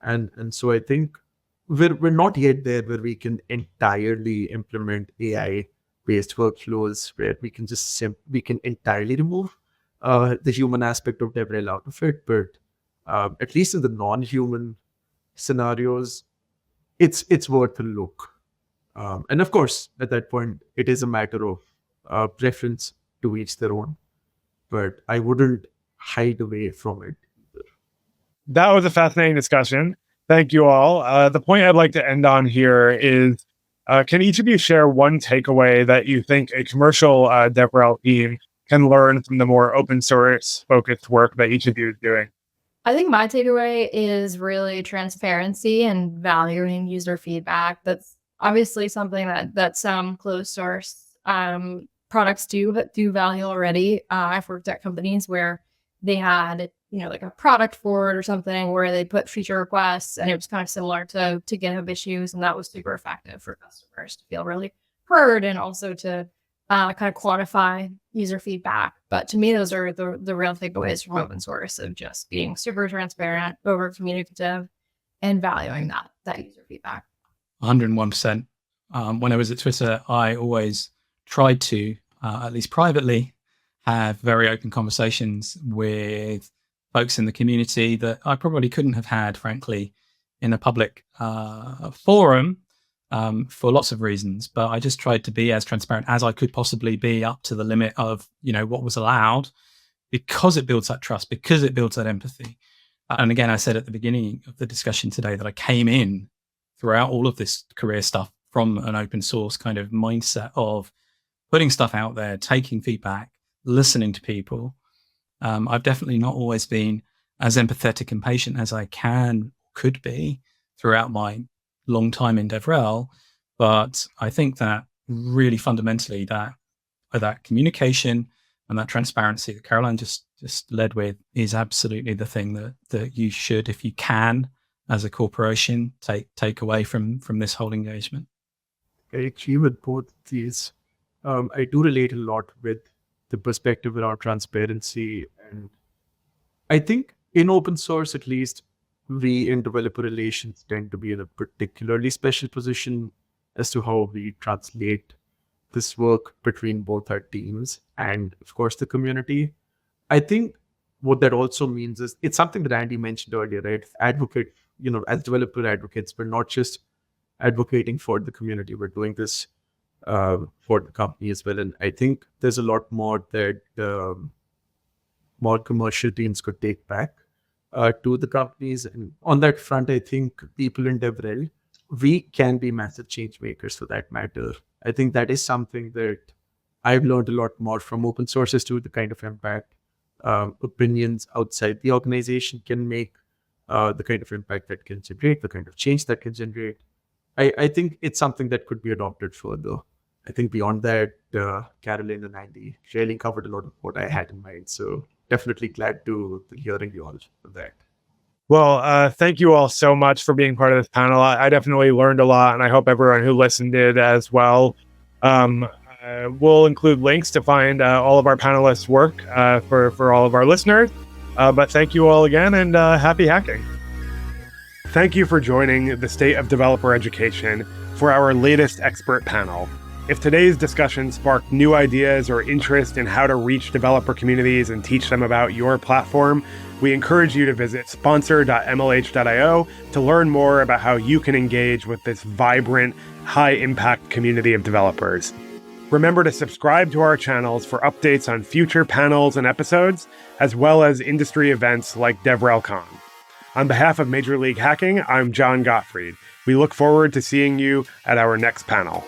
And so I think we're not yet there where we can entirely implement AI based workflows where we can just we can entirely remove the human aspect of DevRel out of it. But at least in the non-human scenarios, it's worth a look. And of course, at that point, it is a matter of preference to each their own. But I wouldn't hide away from it either. That was a fascinating discussion. Thank you all. The point I'd like to end on here is, can each of you share one takeaway that you think a commercial DevRel team can learn from the more open source focused work that each of you is doing? I think my takeaway is really transparency and valuing user feedback. That's obviously something that some closed source products do value already. I've worked at companies where they had, like a product forward or something where they put feature requests, and it was kind of similar to GitHub issues, and that was super effective for customers to feel really heard and also to kind of quantify user feedback. But to me, those are the real takeaways from open source, of just being super transparent, over communicative, and valuing that user feedback. 101%. When I was at Twitter, I always tried to, at least privately, have very open conversations with folks in the community that I probably couldn't have had, frankly, in a public forum for lots of reasons. But I just tried to be as transparent as I could possibly be, up to the limit of what was allowed, because it builds that trust, because it builds that empathy. And again, I said at the beginning of the discussion today that I came in throughout all of this career stuff from an open source kind of mindset of putting stuff out there, taking feedback, listening to people. I've definitely not always been as empathetic and patient as I could be throughout my long time in DevRel. But I think that really fundamentally that communication and that transparency that Caroline just led with is absolutely the thing that you should, if you can, as a corporation, take away from this whole engagement. I agree with both these. I do relate a lot with the perspective around transparency. And I think in open source, at least, we in developer relations tend to be in a particularly special position as to how we translate this work between both our teams and, of course, the community. I think what that also means is, it's something that Andy mentioned earlier, right? Advocate, as developer advocates, we're not just advocating for the community, we're doing this for the company as well. And I think there's a lot more that more commercial teams could take back to the companies. And on that front, I think people in DevRel, we can be massive change makers for that matter. I think that is something that I've learned a lot more from open sources, too, the kind of impact opinions outside the organization can make the kind of impact that can generate, the kind of change that can generate. I think it's something that could be adopted further. I think beyond that, Caroline and Andy really covered a lot of what I had in mind. So definitely glad to hearing you all of that. Well, thank you all so much for being part of this panel. I definitely learned a lot, and I hope everyone who listened did as well. We'll include links to find all of our panelists' work for all of our listeners. But thank you all again, and happy hacking. Thank you for joining the State of Developer Education for our latest expert panel. If today's discussion sparked new ideas or interest in how to reach developer communities and teach them about your platform, we encourage you to visit sponsor.mlh.io to learn more about how you can engage with this vibrant, high-impact community of developers. Remember to subscribe to our channels for updates on future panels and episodes, as well as industry events like DevRelCon. On behalf of Major League Hacking, I'm John Gottfried. We look forward to seeing you at our next panel.